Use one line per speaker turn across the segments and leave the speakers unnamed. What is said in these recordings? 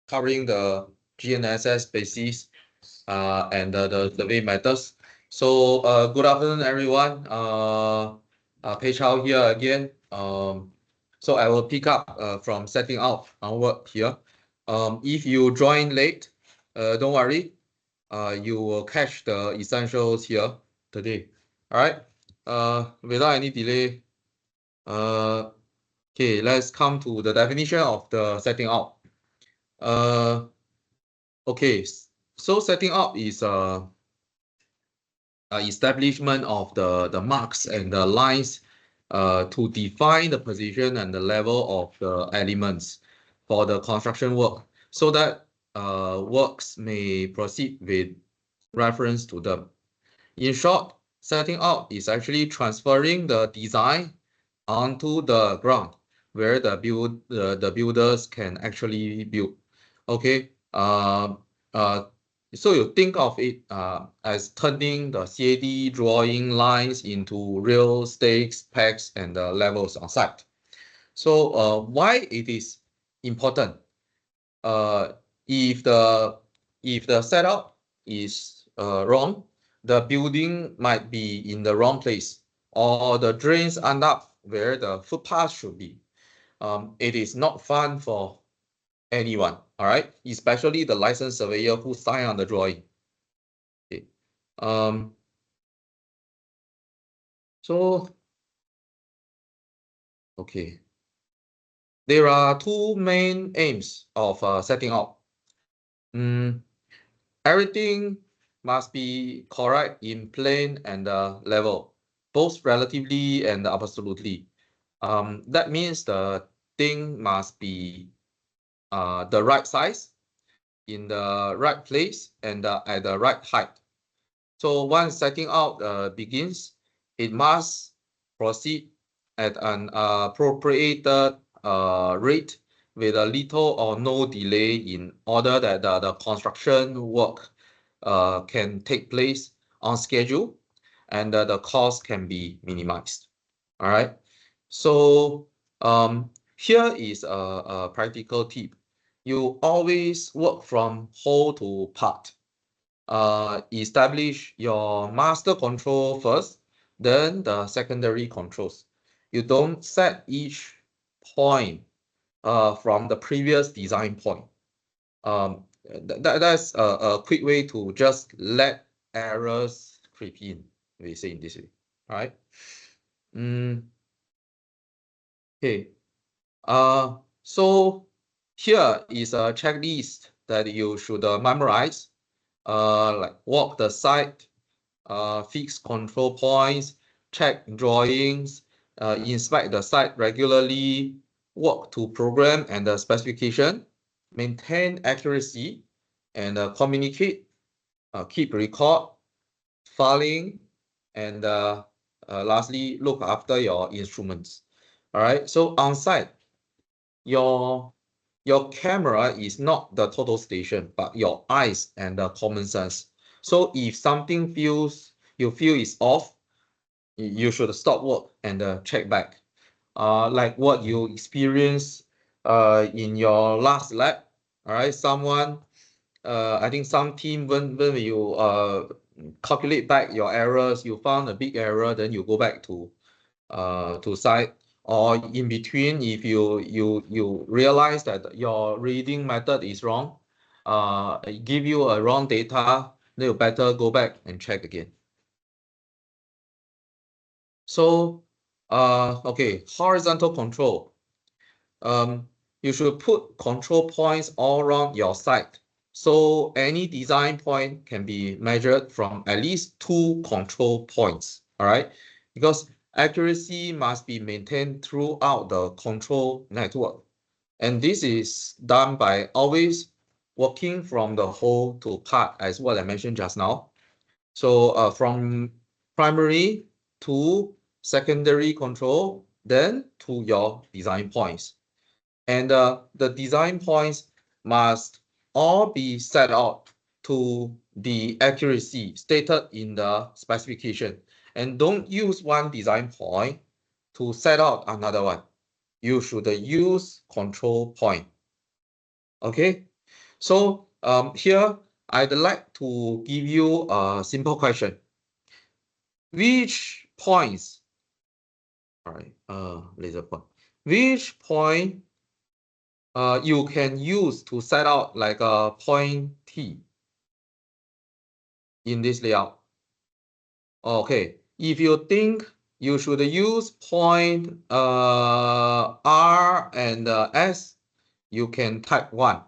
covering the GNSS basis and the survey methods. So good afternoon, everyone. Pei Chao here again. So I will pick up from setting out onward here. If you join late, don't worry. You will catch the essentials here today. All right. Without any delay, okay, let's come to the definition of the setting out. Okay, so setting out is establishment of the marks and the lines to define the position and the level of the elements for the construction work so that works may proceed with reference to them. In short, setting out is actually transferring the design onto the ground where the builders can actually build. Okay. So you think of it as turning the CAD drawing lines into real stakes, pegs, and levels on site. So why it is important? If the setup is wrong, the building might be in the wrong place, or the drains end up where the footpath should be. It is not fun for anyone, all right? Especially the licensed surveyor who signed on the drawing. Okay. So, okay. There are two main aims of setting up. Everything must be correct in plane and level, both relatively and absolutely. That means the thing must be the right size, in the right place, and at the right height. So once setting out begins, it must proceed at an appropriate rate with a little or no delay in order that the construction work can take place on schedule and the cost can be minimized. All right. So here is a practical tip. You always work from whole to part. Establish your master control first, then the secondary controls. You don't set each point from the previous design point. That's a quick way to just let errors creep in, we say in this way, all right? Okay. So here is a checklist that you should memorize. Like walk the site, fix control points, check drawings, inspect the site regularly, work to program and the specification, maintain accuracy, and communicate, keep record, filing, and lastly, look after your instruments. All right, so on site, your camera is not the total station, but your eyes and the common sense. So if something you feel is off, you should stop work and check back. Like what you experienced in your last lab. All right, someone, I think some team when you calculate back your errors, you found a big error, then you go back to site, or in between, if you realize that your reading method is wrong, give you a wrong data, then you better go back and check again. So okay, horizontal control. You should put control points all around your site, so any design point can be measured from at least 2 control points. All right, because accuracy must be maintained throughout the control network, and this is done by always working from the whole to part, as what I mentioned just now. So from primary to secondary control, then to your design points. And the design points must all be set out to the accuracy stated in the specification. And don't use one design point to set out another one. You should use control point. Okay. So here I'd like to give you a simple question. Which points, all right, laser point, which point you can use to set out like a point T in this layout? Okay, if you think you should use point R and S, you can type 1.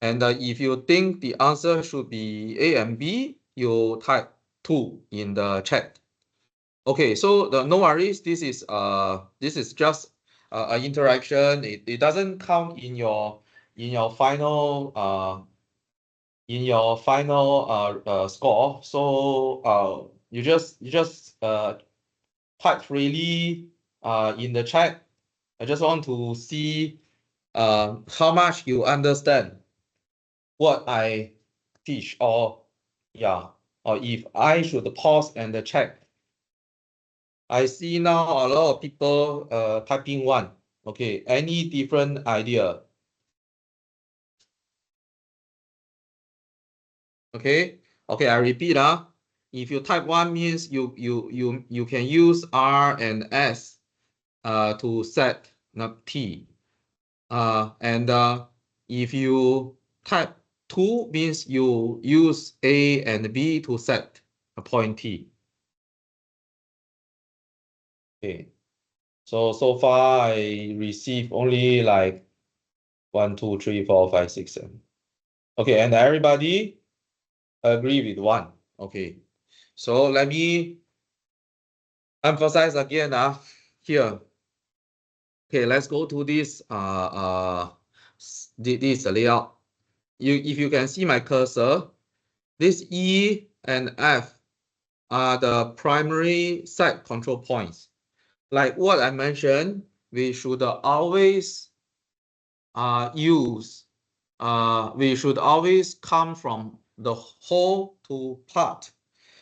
And if you think the answer should be A and B, you type 2 in the chat. Okay, so no worries. This is just an interaction. It doesn't count in your final score. So you just type freely in the chat. I just want to see how much you understand what I teach, or yeah, or if I should pause and check. I see now a lot of people typing 1. Okay, any different idea? Okay, I repeat. If you type 1 means you can use R and S to set not T. And if you type 2 means you use A and B to set a point T. Okay. So far I receive only like 1, 2, 3, 4, 5, 6, 7. Okay, and everybody agree with 1. Okay. So let me emphasize again here. Okay, let's go to this this layout. If you can see my cursor, this E and F are the primary site control points. Like what I mentioned, we should always we should always come from the whole to part.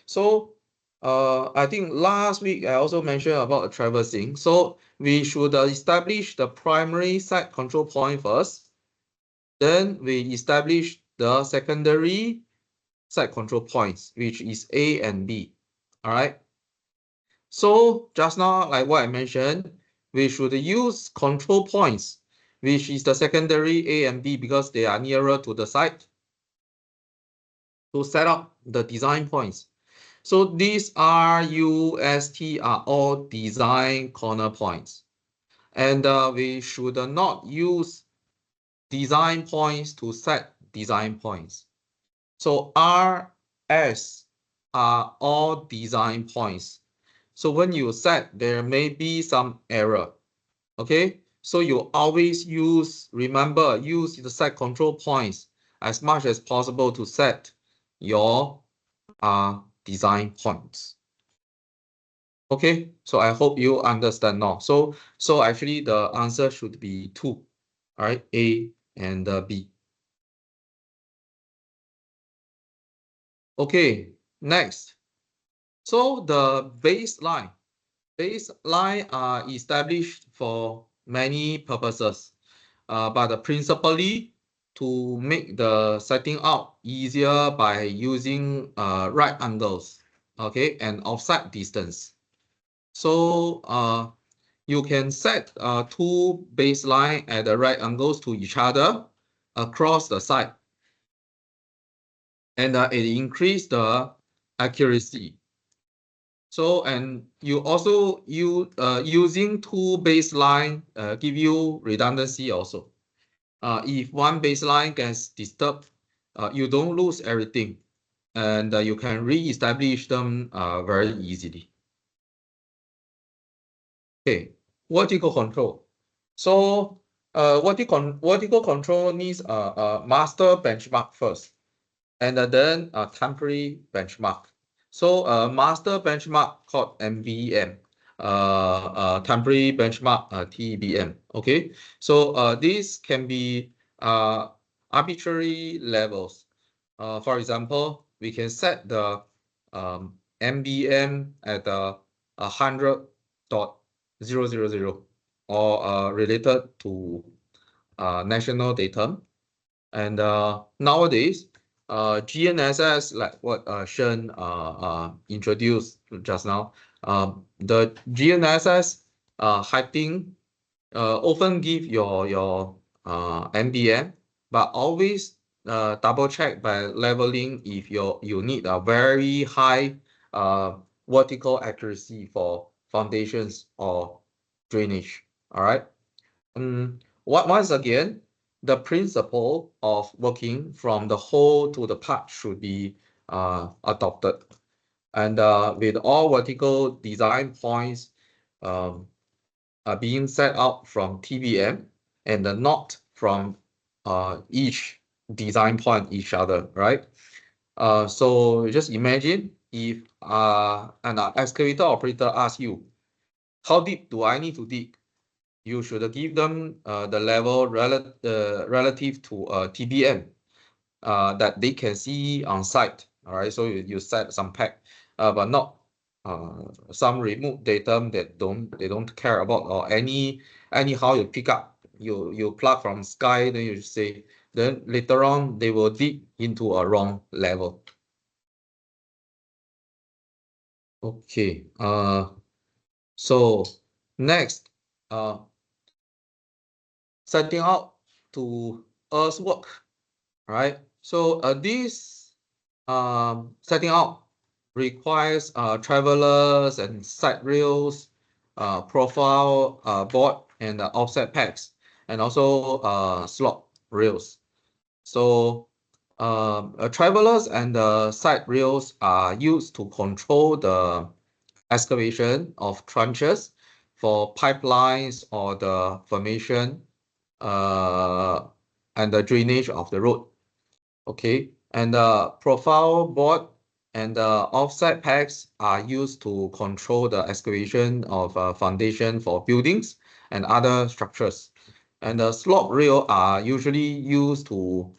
So I think last week I also mentioned about traversing. So we should establish the primary site control point first. Then we establish the secondary site control points, which is A and B. All right. So just now, like what I mentioned, we should use control points, which is the secondary A and B, because they are nearer to the site, to set up the design points. So these RUST are all design corner points. And we should not use design points to set design points. So RS are all design points. So when you set, there may be some error. Okay, so you always remember, use the set control points as much as possible to set your design points. Okay, so I hope you understand now. So actually the answer should be 2, all right, A and B. Okay, next. So the baseline are established for many purposes, but principally to make the setting out easier by using right angles, okay, and offset distance. So you can set 2 baseline at the right angles to each other across the site, and it increase the accuracy. So, and you also using 2 baseline give you redundancy also. If one baseline gets disturbed, you don't lose everything, and you can re-establish them very easily. Okay, vertical control. So vertical control needs a master benchmark first, and then a temporary benchmark. So master benchmark called MVM, temporary benchmark TBM. Okay, so these can be arbitrary levels. For example, we can set the MBM at 100.000 or related to national datum. And nowadays, GNSS, like what Shen introduced just now, the GNSS heighting often give your NBM, but always double check by leveling if you need a very high vertical accuracy for foundations or drainage. All right. Once again, the principle of working from the whole to the part should be adopted. And with all vertical design points um, are being set out from TBM and not from each design point each other, right? So just imagine if an excavator operator asks you, how deep do I need to dig? You should give them the level relative to TBM that they can see on site. All right, so you set some pack, but not some remote datum that they don't care about, or anyhow you pick up, you plug from sky, then you say, then later on they will dig into a wrong level. Okay, so next, setting out to earthwork, right? So this setting out requires travelers and side rails, profile board, and offset packs, and also slot rails. So travelers and side rails are used to control the excavation of trenches for pipelines or the formation and the drainage of the road. Okay, and the profile board and the offset packs are used to control the excavation of foundation for buildings and other structures. And the slot rail are usually used to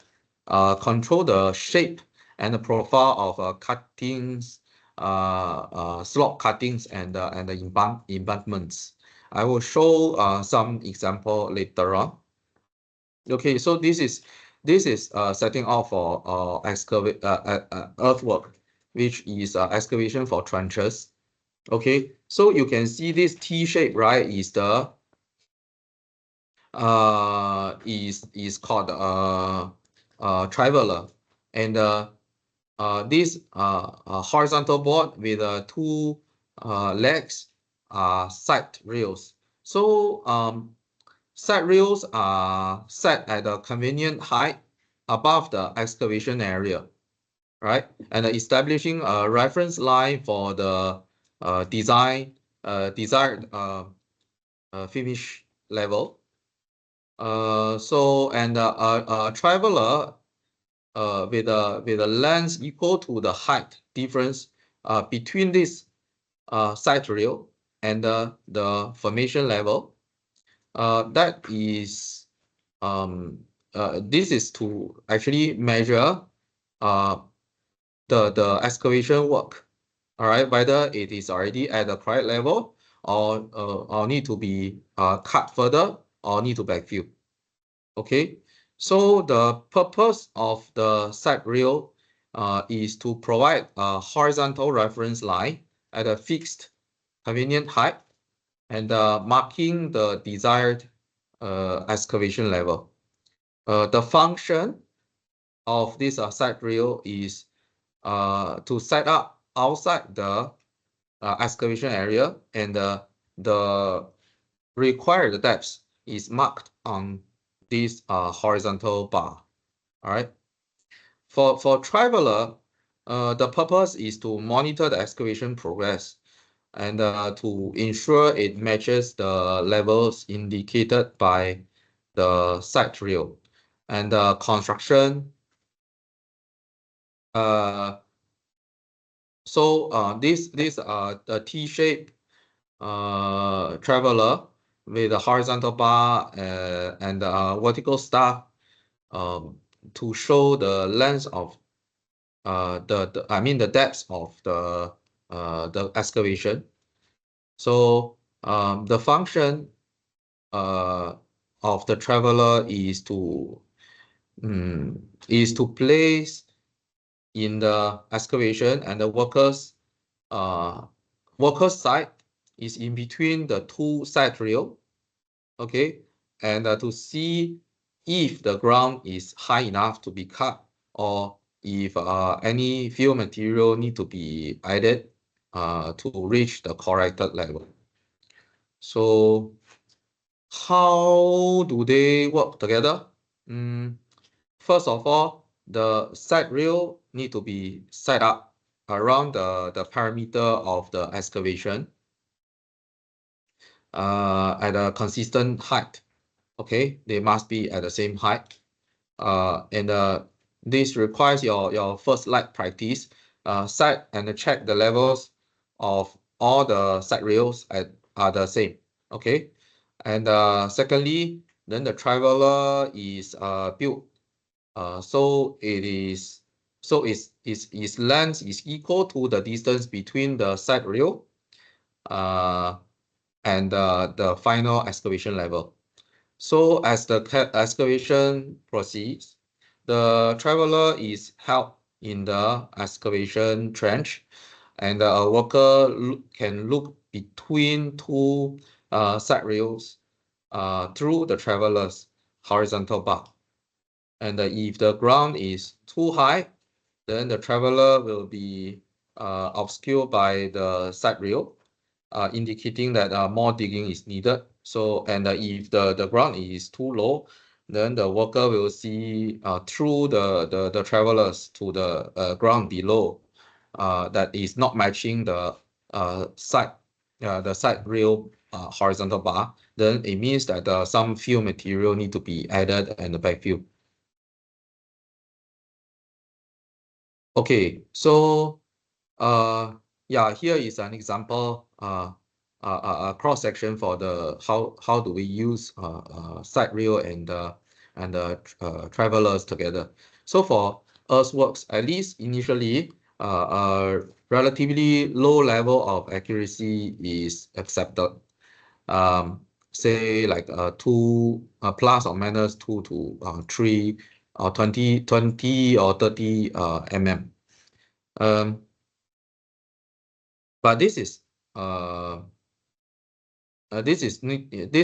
control the shape and the profile of cuttings, slot cuttings, and the embankments. I will show some example later on. Okay, so this is setting out for excavate earthwork, which is excavation for trenches. Okay, so you can see this T shape, right? Is the is called traveler, and this horizontal board with two legs are side rails. So side rails are set at a convenient height above the excavation area, right? And establishing a reference line for the desired finish level. So and a traveler with a length equal to the height difference between this side rail and the formation level. That is this is to actually measure the excavation work, all right, whether it is already at the correct level or need to be cut further or need to backfill. Okay, so the purpose of the side rail is to provide a horizontal reference line at a fixed convenient height and marking the desired excavation level. The function of this side rail is to set up outside the excavation area, and the required depth is marked on this horizontal bar. All right. For traveler, the purpose is to monitor the excavation progress and to ensure it matches the levels indicated by the side rail. And construction. So this the T-shape traveler with a horizontal bar and vertical star to show the length of I mean the depth of the excavation. So the function of the traveler is to is to place in the excavation, and the workers side is in between the two side rail, okay, and to see if the ground is high enough to be cut, or if any fill material need to be added to reach the corrected level. So how do they work together? First of all, the side rail need to be set up around the perimeter of the excavation at a consistent height. Okay, they must be at the same height. And this requires your first light practice. Set and check the levels of all the side rails are the same. Okay, and secondly, then the traveler is built so its length is equal to the distance between the side rail and the final excavation level. So as the excavation proceeds, the traveler is held in the excavation trench, and a worker can look between two side rails through the traveler's horizontal bar. And if the ground is too high, then the traveler will be obscured by the side rail, indicating that more digging is needed. So, and if the ground is too low, then the worker will see through the travelers to the ground below that is not matching the side rail horizontal bar. Then it means that some fill material need to be added and backfill. Okay, so yeah, here is an example a cross section for the how do we use side rail and travelers together. So for earthworks, at least initially, a relatively low level of accuracy is accepted. Say like 2 plus or minus 2 to 3 or 20 or 30 mm. But this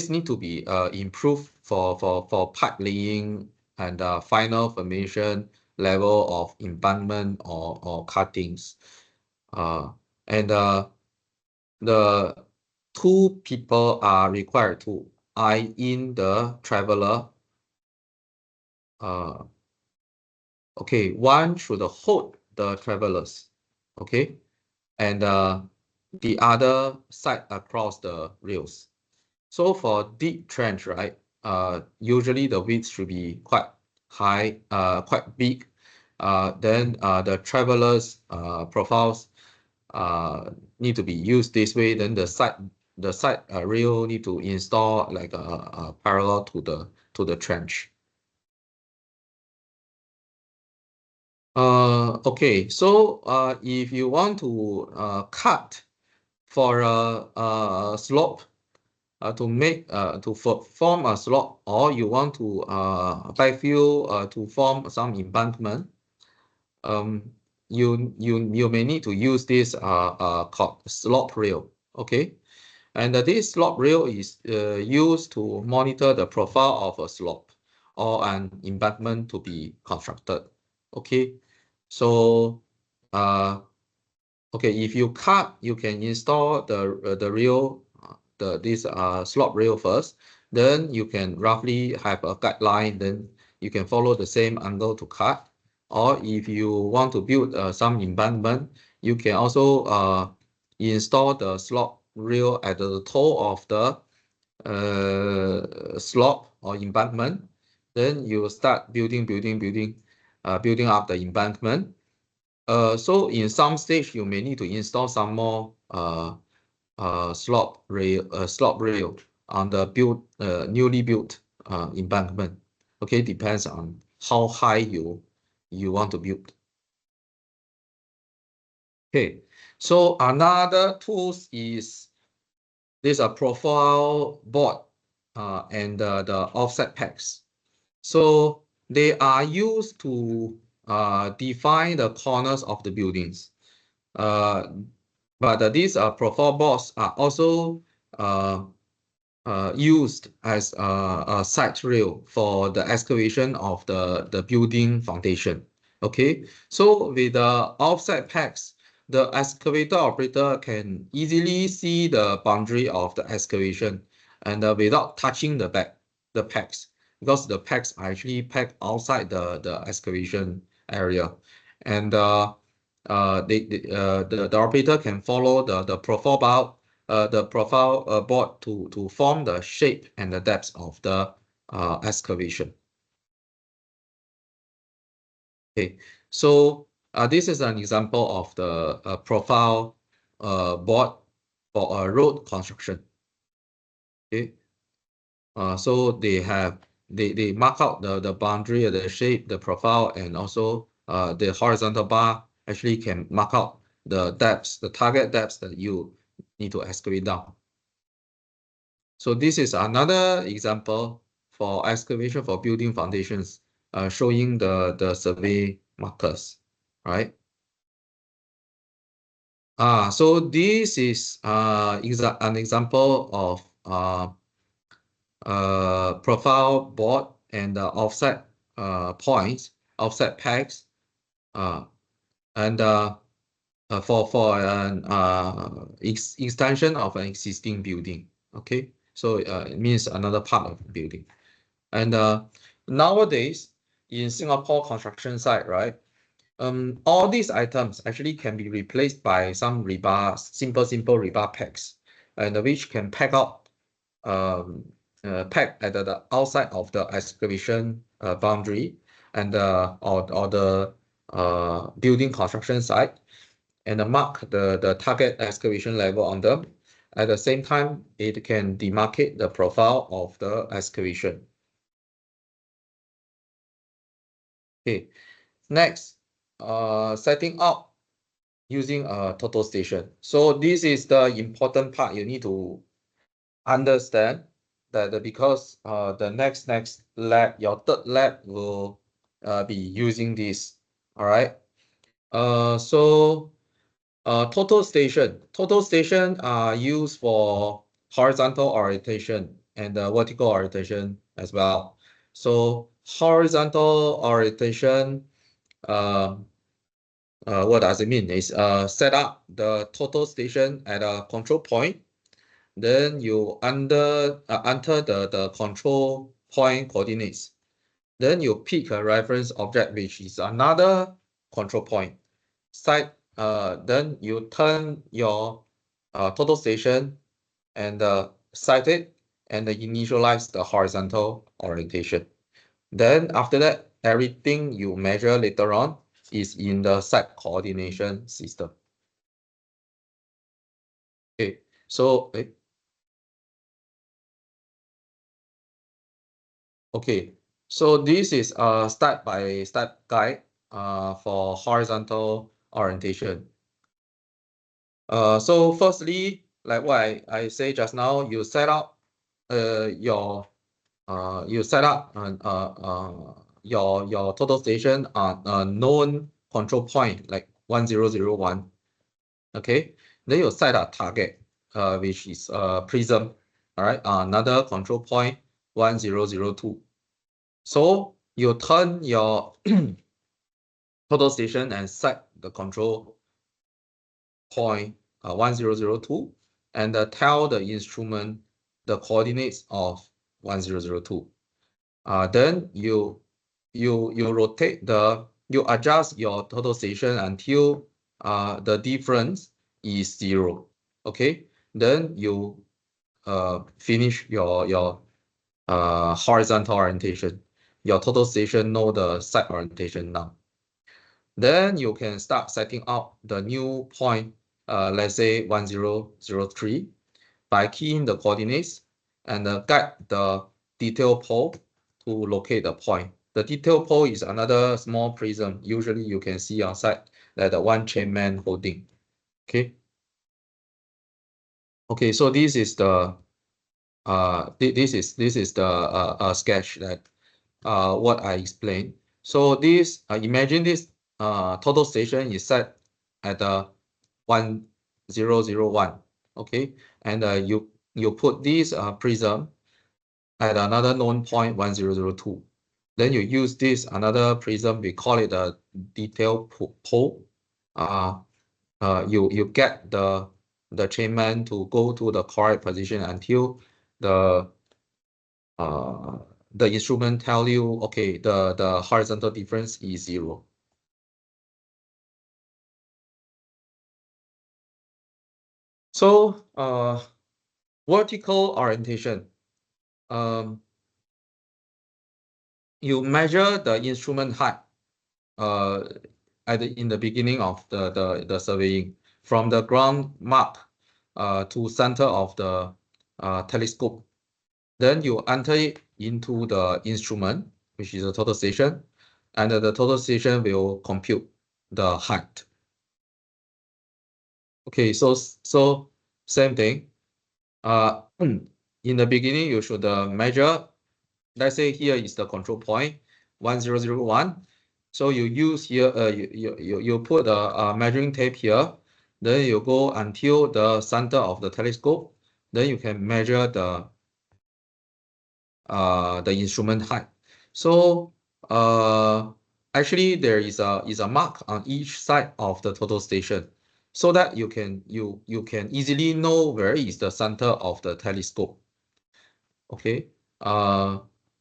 need to be improved for pipe laying and final formation level of embankment or cuttings. And the two people are required to eye in the traveler. Okay, one should hold the travelers, okay, and the other side across the rails. So for deep trench, right, usually the width should be quite high, quite big. Then the travelers profiles need to be used this way. Then the side rail need to install like a parallel to the trench. Okay, so if you want to cut for a slope to make to form a slope, or you want to backfill to form some embankment, you may need to use this called slope rail. Okay, and this slope rail is used to monitor the profile of a slope or an embankment to be constructed. Okay, so okay, if you cut, you can install the rail, this slope rail first. Then you can roughly have a guideline. Then you can follow the same angle to cut. Or if you want to build some embankment, you can also install the slope rail at the toe of the slope or embankment. Then you start building up the embankment. So in some stage, you may need to install some more slope rail on the newly built embankment. Okay, depends on how high you want to build. Okay, so another tools is this profile board and the offset packs. So they are used to define the corners of the buildings. But these profile boards are also used as a site rail for the excavation of the building foundation. Okay, so with the offset pegs, the excavator operator can easily see the boundary of the excavation and without touching the pegs, because the pegs are actually pegged outside the excavation area, and the operator can follow the profile bar, the profile board to form the shape and the depth of the excavation. Okay, so this is an example of the profile board for a road construction. Okay, so they mark out the boundary, the shape, the profile, and also the horizontal bar actually can mark out the depths, the target depths that you need to excavate down. So this is another example for excavation for building foundations, showing the survey markers, right? So this is an example of profile board and offset points, offset pegs, and for an extension of an existing building. Okay, so it means another part of the building. And nowadays in Singapore construction site, right? All these items actually can be replaced by some rebar, simple rebar pegs, and which can pack out peg at the outside of the excavation boundary and or the building construction site, and mark the target excavation level on them. At the same time, it can demarcate the profile of the excavation. Okay, next, setting up using a total station. So this is the important part you need to understand, that because the next lab, your third lab will be using this. All right. So total station are used for horizontal orientation and vertical orientation as well. So horizontal orientation, what does it mean? Is set up the total station at a control point. Then you enter the control point coordinates. Then you pick a reference object, which is another control point. Then you turn your total station and site it and initialize the horizontal orientation. Then after that, everything you measure later on is in the site coordination system. Okay, so okay, so this is a step-by-step guide for horizontal orientation. So firstly, like what I say just now, you set up your your total station on a known control point like 1001. Okay, then you set a target, which is prism. All right, another control point 1002. So you turn your total station and set the control point 1002 and tell the instrument the coordinates of 1002. Then you rotate you adjust your total station until the difference is 0. Okay, then you finish your horizontal orientation. Your total station know the site orientation now. Then you can start setting up the new point, let's say 1003, by keying the coordinates and guide the detail pole to locate the point. The detail pole is another small prism. Usually you can see on site that the one chain man holding. Okay. Okay, so this is the sketch that what I explained. So this imagine this total station is set at 1001. Okay, and you put this prism at another known point 1002. Then you use this another prism, we call it a detail pole. You get the chainman to go to the correct position until the uh, the instrument tell you, okay, the horizontal difference is 0. So vertical orientation. You measure the instrument height uh, in the beginning of the surveying from the ground mark to center of the telescope. Then you enter it into the instrument, which is the total station, and the total station will compute the height. Okay, so same thing. In the beginning, you should measure. Let's say here is the control point 1001. So you use here, you put a measuring tape here, then you go until the center of the telescope, then you can measure the instrument height. So actually there is a mark on each side of the total station, so that you can easily know where is the center of the telescope. Okay.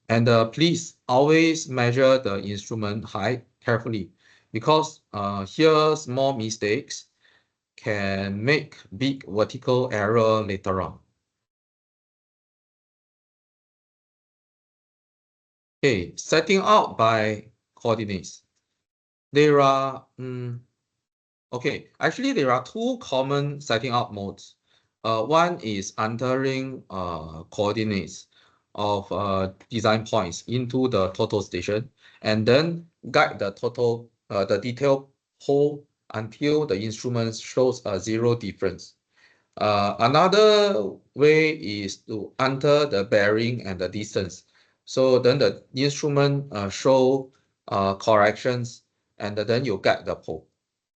And please always measure the instrument height carefully, because here small mistakes can make big vertical error later on. Okay, setting out by coordinates. There are okay, actually there are two common setting out modes. One is entering coordinates of design points into the total station, and then guide the detail pole until the instrument shows a 0 difference. Another way is to enter the bearing and the distance. So then the instrument show corrections, and then you get the pole.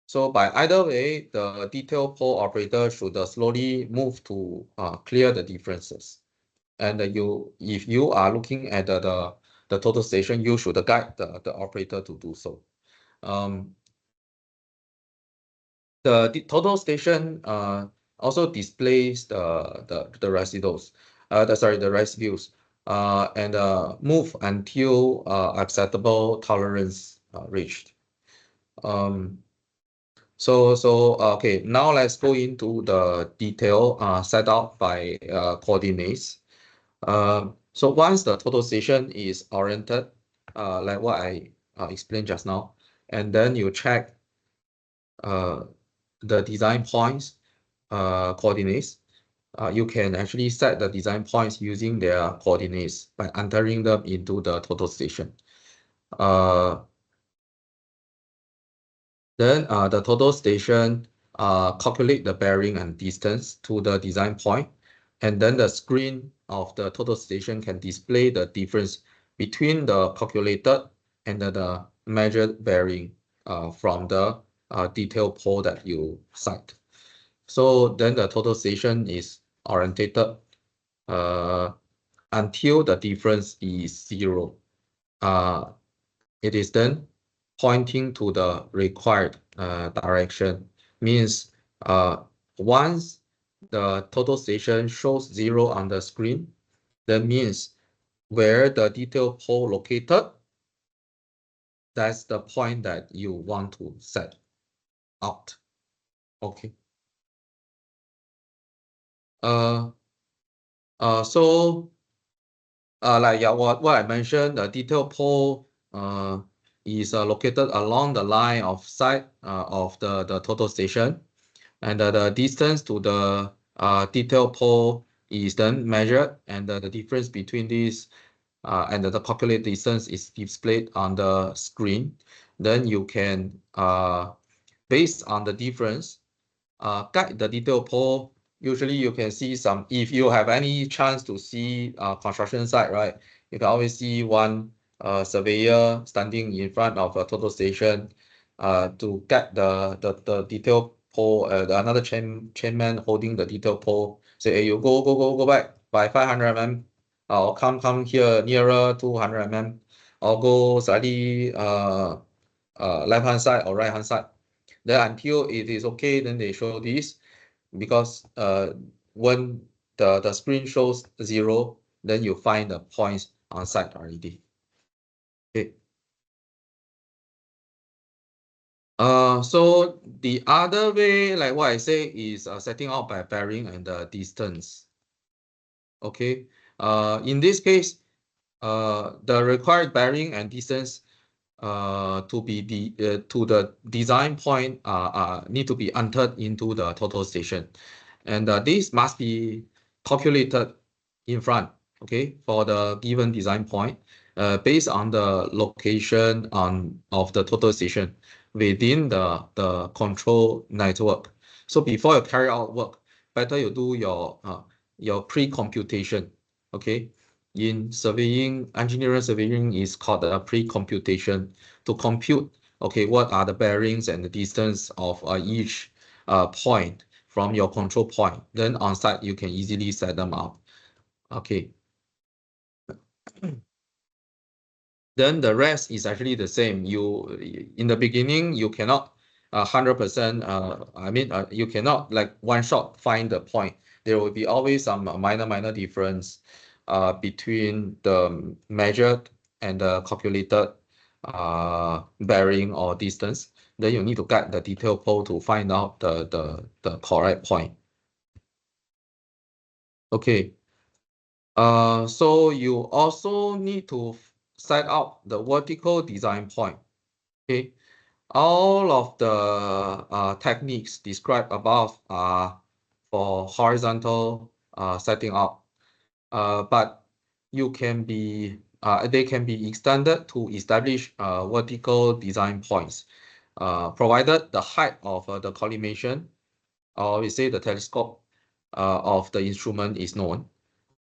So by either way, the detail pole operator should slowly move to clear the differences. And if you are looking at the total station, you should guide the operator to do so. The total station also displays the residuals, the residues, and move until acceptable tolerance reached. Okay, now let's go into the detail set out by coordinates. So once the total station is oriented, like what I explained just now, and then you check the design points coordinates, you can actually set the design points using their coordinates by entering them into the total station. Then the total station calculate the bearing and distance to the design point, and then the screen of the total station can display the difference between the calculated and the measured bearing from the detail pole that you cite. So then the total station is orientated until the difference is 0. It is then pointing to the required direction. Means once the total station shows 0 on the screen, that means where the detail pole located, that's the point that you want to set out. Okay. So like what I mentioned, the detail pole is located along the line of sight of the total station, and the distance to the detail pole is then measured, and the difference between these and the calculated distance is displayed on the screen. Then you can, based on the difference, guide the detail pole. Usually you can see some, if you have any chance to see construction site, right? You can always see one surveyor standing in front of a total station to get the detail pole, another chainman holding the detail pole, say, hey, you go back by 500 mm, or come here nearer 200 mm, or go slightly left hand side or right hand side. Then until it is okay, then they show this, because when the screen shows 0, then you find the points on site already. Okay. So the other way, like what I say, is setting out by bearing and the distance. Okay. In this case, the required bearing and distance to the design point need to be entered into the total station, and this must be calculated in front, okay, for the given design point, based on the location of the total station within the control network. So before you carry out work, better you do your pre-computation, okay. In surveying, engineering surveying is called a pre-computation, to compute, okay, what are the bearings and the distance of each point from your control point. Then on site, you can easily set them out. Okay. Then the rest is actually the same. In the beginning, you cannot 100%, you cannot like one shot find the point. There will be always some minor difference between the measured and the calculated bearing or distance. Then you need to get the detail pole to find out the correct point. Okay. So you also need to set out the vertical design point. Okay. All of the techniques described above are for horizontal setting up, but they can be extended to establish vertical design points, provided the height of the collimation, or we say the telescope of the instrument, is known,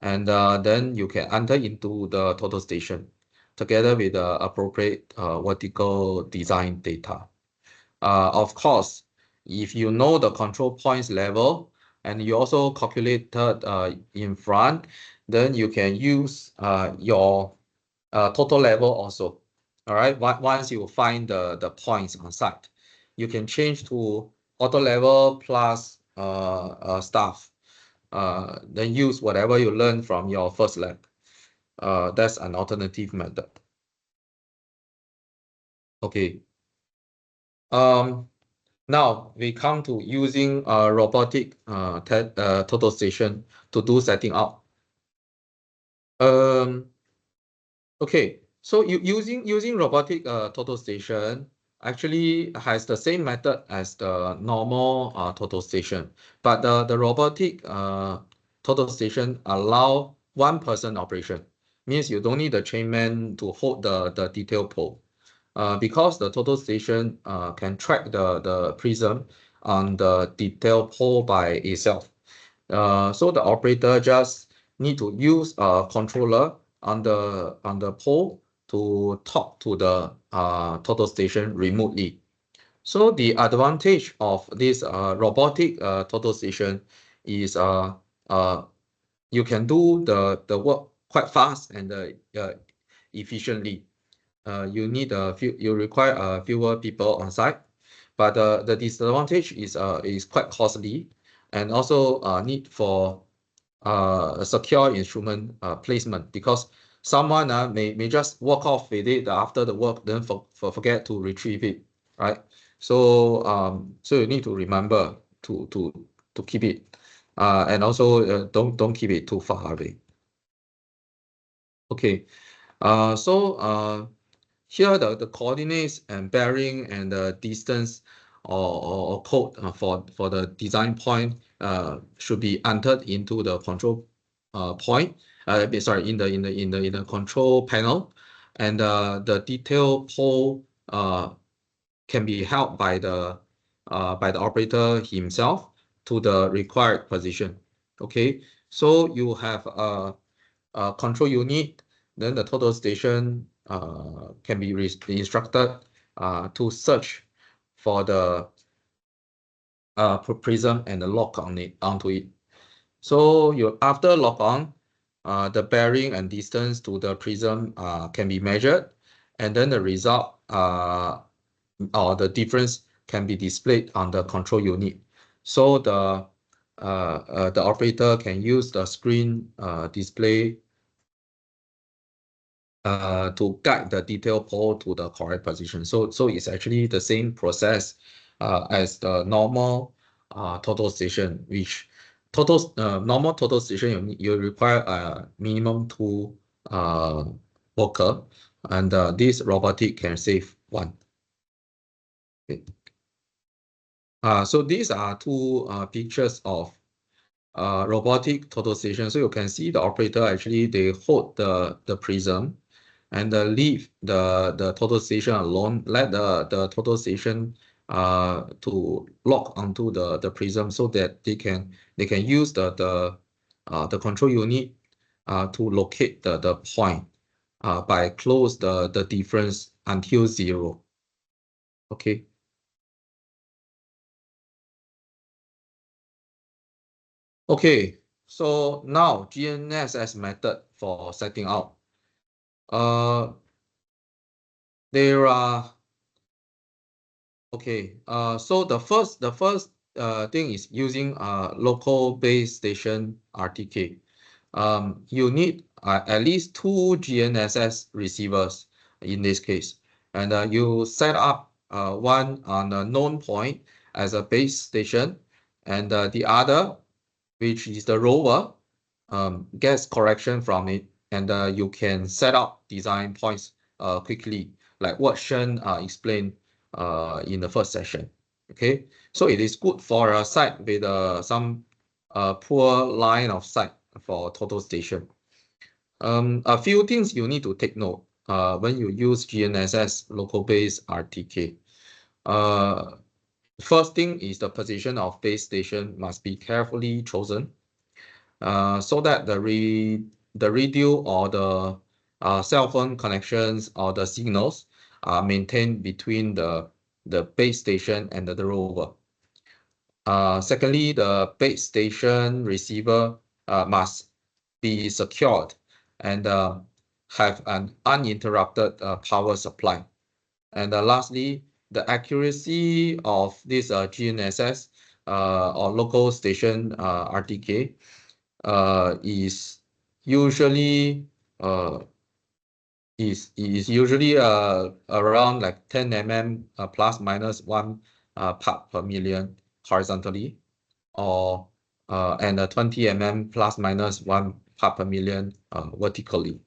and then you can enter into the total station together with the appropriate vertical design data. Of course, if you know the control points level and you also calculated in front, then you can use your total level also. All right, once you find the points on site, you can change to auto level plus staff. Then use whatever you learned from your first lab. That's an alternative method. Okay. Now we come to using robotic total station to do setting up. Okay, so using robotic total station actually has the same method as the normal total station, but the robotic total station allow one person operation. Means you don't need the chainman to hold the detail pole. Because the total station can track the prism on the detail pole by itself. So the operator just need to use a controller on the pole to talk to the total station remotely. So the advantage of this robotic total station is you can do the work quite fast and efficiently. You require fewer people on site, but the disadvantage is quite costly, and also need for a secure instrument placement, because someone may just walk off with it after the work, then forget to retrieve it, right? So you need to remember to keep it, and also don't keep it too far away. Okay, so here the coordinates and bearing and the distance or code for the design point should be entered into the control point. Sorry, in the control panel, and the detail pole can be held by the operator himself to the required position. Okay, so you have a control unit, then the total station, can be instructed to search for the prism and lock onto it. So after lock on, the bearing and distance to the prism can be measured, and then the result or the difference can be displayed on the control unit. So the operator can use the screen display to guide the detail pole to the correct position. So it's actually the same process as the normal total station, which normal total station you require a minimum 2 worker, and this robotic can save 1. Okay. So these are 2 pictures of robotic total station. So you can see the operator actually they hold the prism and leave the total station alone. Let the total station to lock onto the prism so that they can use the control unit to locate the point by close the difference until 0. Okay. Okay, so now GNSS method for setting out. There are okay. So the first thing is using local base station RTK. You need at least 2 GNSS receivers in this case, and you set up one on a known point as a base station, and the other, which is the rover, gets correction from it, and you can set up design points quickly, like what Shen explained in the first session. Okay, so it is good for a site with some poor line of sight for total station. A few things you need to take note when you use GNSS local base RTK. First thing is the position of base station must be carefully chosen so that the radio or the cell phone connections or the signals are maintained between the base station and the rover. Secondly, the base station receiver must be secured and have an uninterrupted power supply. And lastly, the accuracy of this GNSS or local station RTK is usually around like 10 mm plus minus 1 part per million horizontally, or and 20 mm plus minus 1 part per million vertically.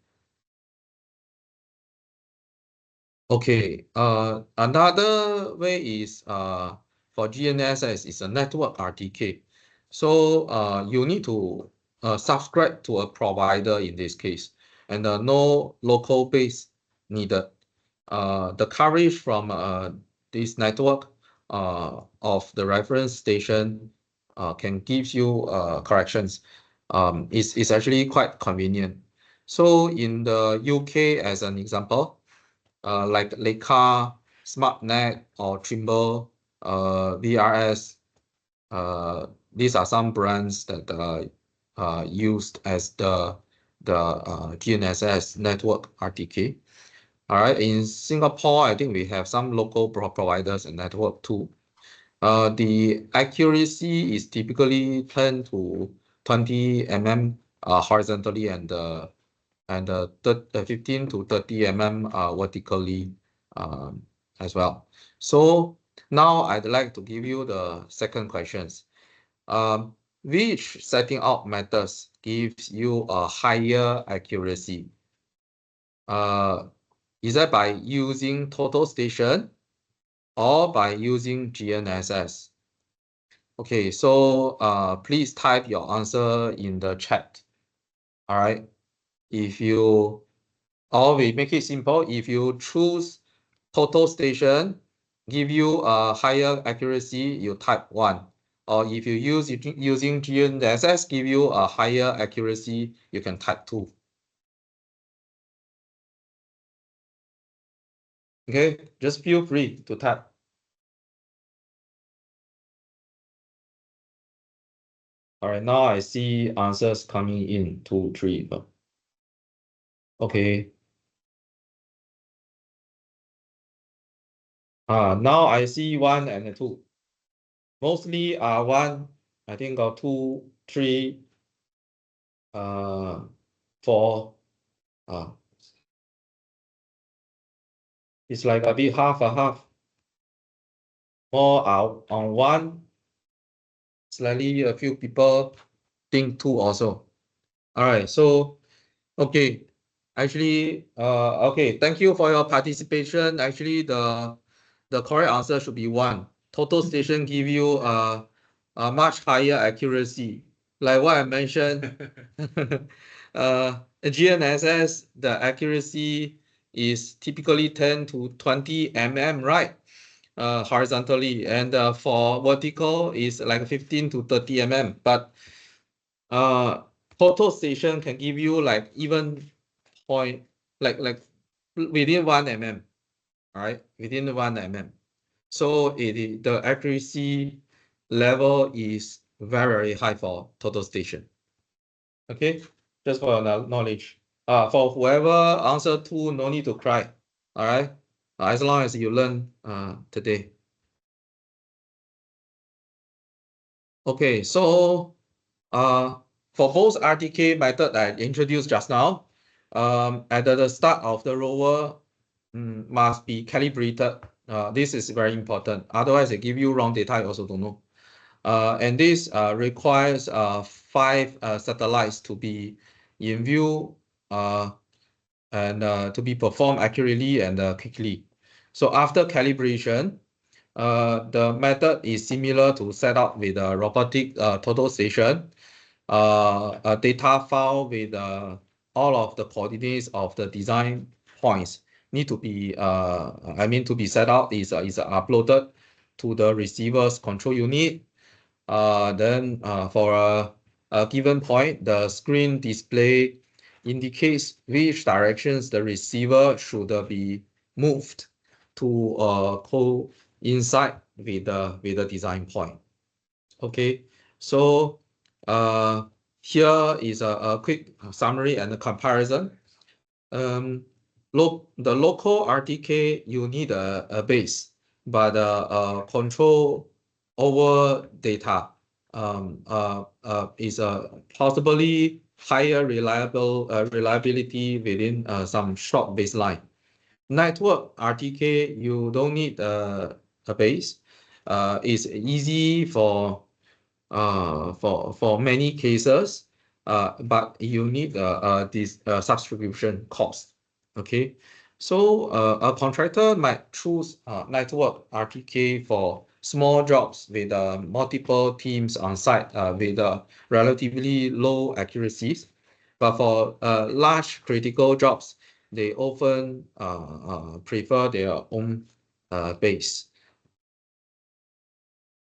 Okay, another way is for GNSS is a network RTK. So you need to subscribe to a provider in this case, and no local base needed. The coverage from this network of the reference station can give you corrections. It's actually quite convenient. So in the UK, as an example, like Leica, SmartNet, or Trimble, VRS. These are some brands that used as the GNSS network RTK. All right, in Singapore, I think we have some local providers and network too. The accuracy is typically 10 to 20 mm horizontally and 15 to 30 mm vertically as well. So now I'd like to give you the second questions. Which setting out methods gives you a higher accuracy? Is that by using total station or by using GNSS? Okay, so please type your answer in the chat. All right. If you, or we make it simple, if you choose total station, give you a higher accuracy, you type 1. Or if you using GNSS, give you a higher accuracy, you can type 2. Okay, just feel free to type. All right, now I see answers coming in 2, 3. Okay. Now I see 1 and 2. Mostly 1. I think got 2, 3, 4. It's like a bit half a half. More out on 1. Slightly a few people think 2 also. All right, so okay. Actually, okay, thank you for your participation. Actually, the correct answer should be 1. Total station give you a much higher accuracy. Like what I mentioned, GNSS, the accuracy is typically 10 to 20 mm, right? Horizontally, and for vertical is like 15 to 30 mm. But total station can give you like even point, like within 1 mm, right? Within 1 mm. So the accuracy level is very high for total station. Okay, just for your knowledge. For whoever answer 2, no need to cry. All right, as long as you learn today. Okay, so for both RTK method I introduced just now, at the start of the rover must be calibrated. This is very important. Otherwise, they give you wrong data, I also don't know. And this requires 5 satellites to be in view and to be performed accurately and quickly. So after calibration, the method is similar to set up with a robotic total station. A data file with all of the coordinates of the design points need to be, to be set up is uploaded to the receiver's control unit. Then for a given point, the screen display indicates which directions the receiver should be moved to coincide with the design point. Okay, so here is a quick summary and a comparison. The local RTK, you need a base, but control over data is possibly higher reliability within some short baseline. Network RTK, you don't need a base. It's easy for many cases, but you need this subscription cost. Okay, so a contractor might choose network RTK for small jobs with multiple teams on site with relatively low accuracies, but for large critical jobs, they often prefer their own base.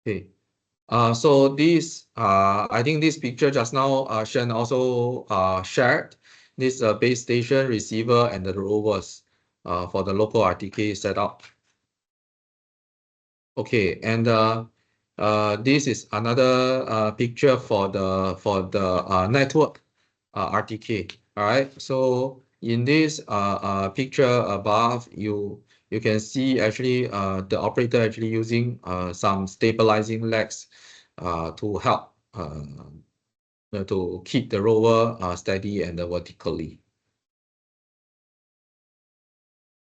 Okay. So this, I think this picture just now, Shen also shared this base station receiver and the rovers for the local RTK setup. Okay, and this is another picture for the network RTK. All right, so in this picture above, you can see actually the operator actually using some stabilizing legs to help to keep the rover steady and vertically.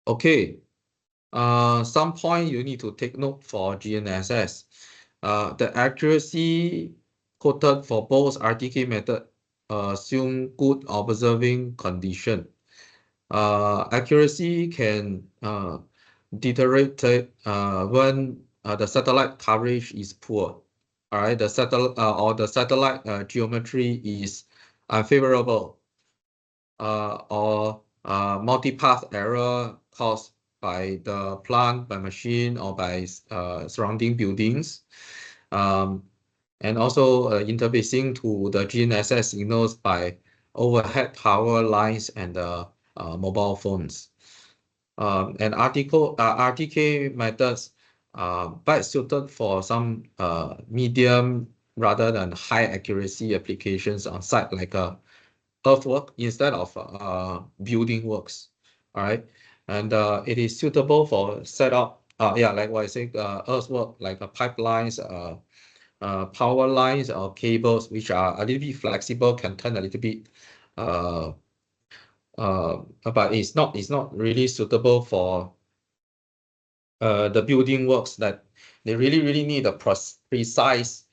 Okay, some point you need to take note for GNSS. The accuracy quoted for both RTK method assume good observing condition. Accuracy can deteriorate when the satellite coverage is poor. All right, the satellite geometry is unfavorable, or multipath error caused by the plant, by machine, or by surrounding buildings. And also interfacing to the GNSS signals by overhead power lines and mobile phones. and RTK methods best suited for some medium rather than high accuracy applications on site like earthwork instead of building works. All right, and it is suitable for setup. Yeah, like what I said, earthwork like pipelines, power lines or cables, which are a little bit flexible, can turn a little bit, but it's not really suitable for the building works that they really need a precise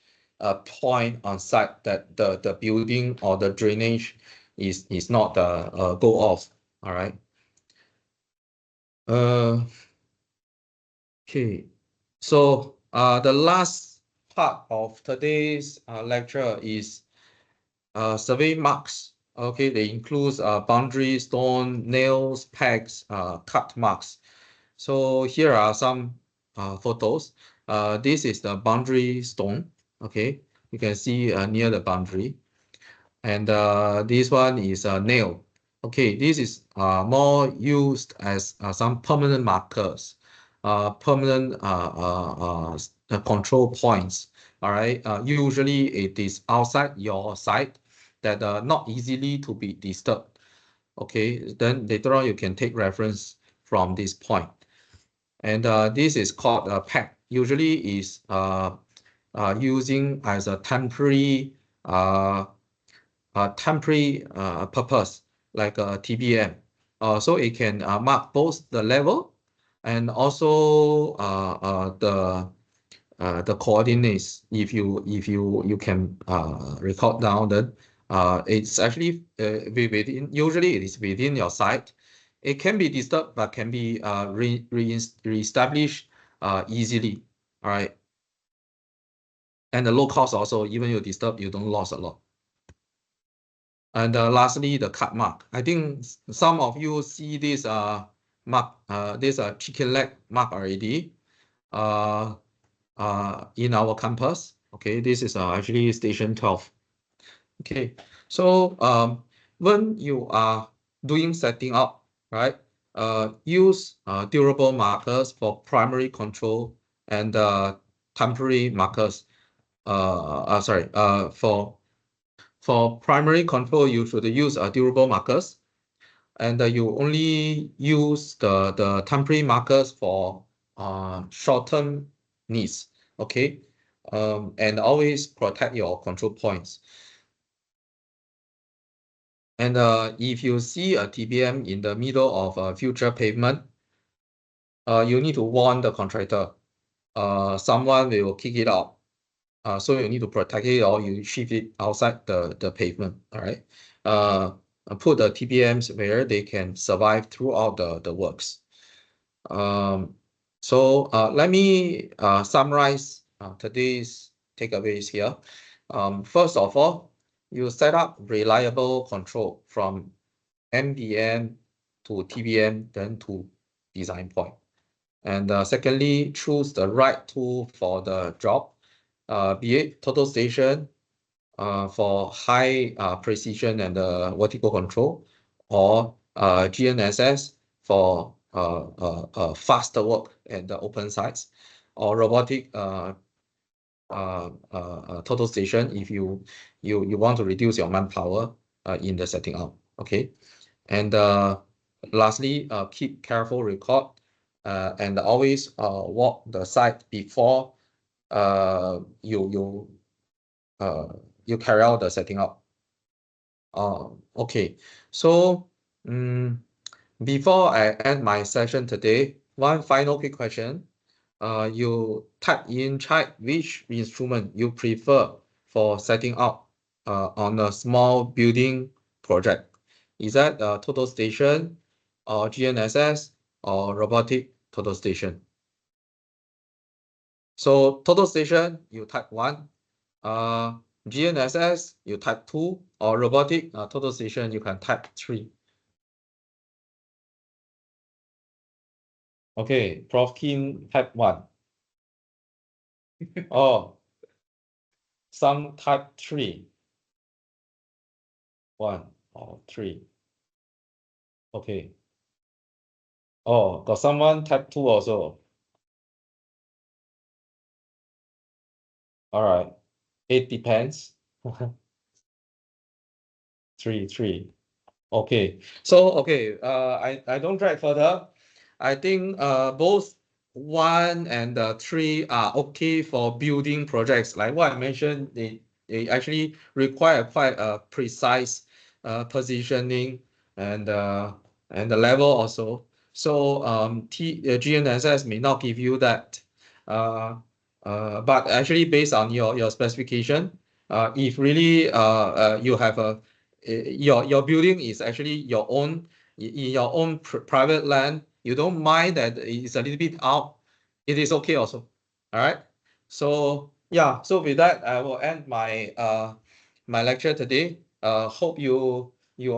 point on site that the building or the drainage is not go off. All right. Okay. So the last part of today's lecture is survey marks. Okay, they include boundary, stone, nails, pegs, cut marks. So here are some photos. This is the boundary stone. Okay, you can see near the boundary. And this one is a nail. Okay, this is more used as some permanent markers, permanent control points. All right, usually it is outside your site that not easily to be disturbed. Okay, then later on you can take reference from this point. And this is called a peg. Usually is using as a temporary purpose like a TBM. So it can mark both the level and also the coordinates. If you can record down that it's actually within, usually it is within your site. It can be disturbed but can be reestablished easily. All right. And the low cost also, even you disturb, you don't lose a lot. And lastly, the cut mark. I think some of you see this mark, this chicken leg mark already in our campus. Okay, this is actually station 12. Okay, so when you are doing setting up, right, use durable markers for primary control and temporary markers. For primary control, you should use durable markers, and you only use the temporary markers for short-term needs. Okay, and always protect your control points. And if you see a TBM in the middle of a future pavement, you need to warn the contractor. Someone will kick it out. So you need to protect it or you shift it outside the pavement. All right. Put the TBMs where they can survive throughout the works. So let me summarize today's takeaways here. First of all, you set up reliable control from MDM to TBM, then to design point. And secondly, choose the right tool for the job, be it total station for high precision and vertical control, or GNSS for faster work at the open sites, or robotic total station if you want to reduce your manpower in the setting up. Okay, and lastly, keep careful record and always walk the site before you carry out the setting up. Okay, so before I end my session today, one final quick question. You type in chat which instrument you prefer for setting up on a small building project. Is that a total station or GNSS or robotic total station? So total station, you type 1. GNSS, you type 2, or robotic total station, you can type 3. Okay, Prof. Kim type 1. Oh, some type 3. 1 or 3. Okay. Oh, got someone type 2 also. All right. It depends. Three. Okay. So okay, I don't drag further. I think both 1 and 3 are okay for building projects. Like what I mentioned, they actually require quite a precise positioning and the level also. So GNSS may not give you that. Uh, but actually based on your specification, if really you have a your building is actually your own in your own private land, you don't mind that it's a little bit out, it is okay also. All right. So yeah, so with that, I will end my lecture today. Hope you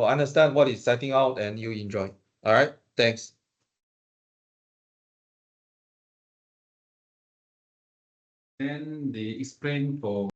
understand what is setting out and you enjoy. All right. Thanks.
Then they explain for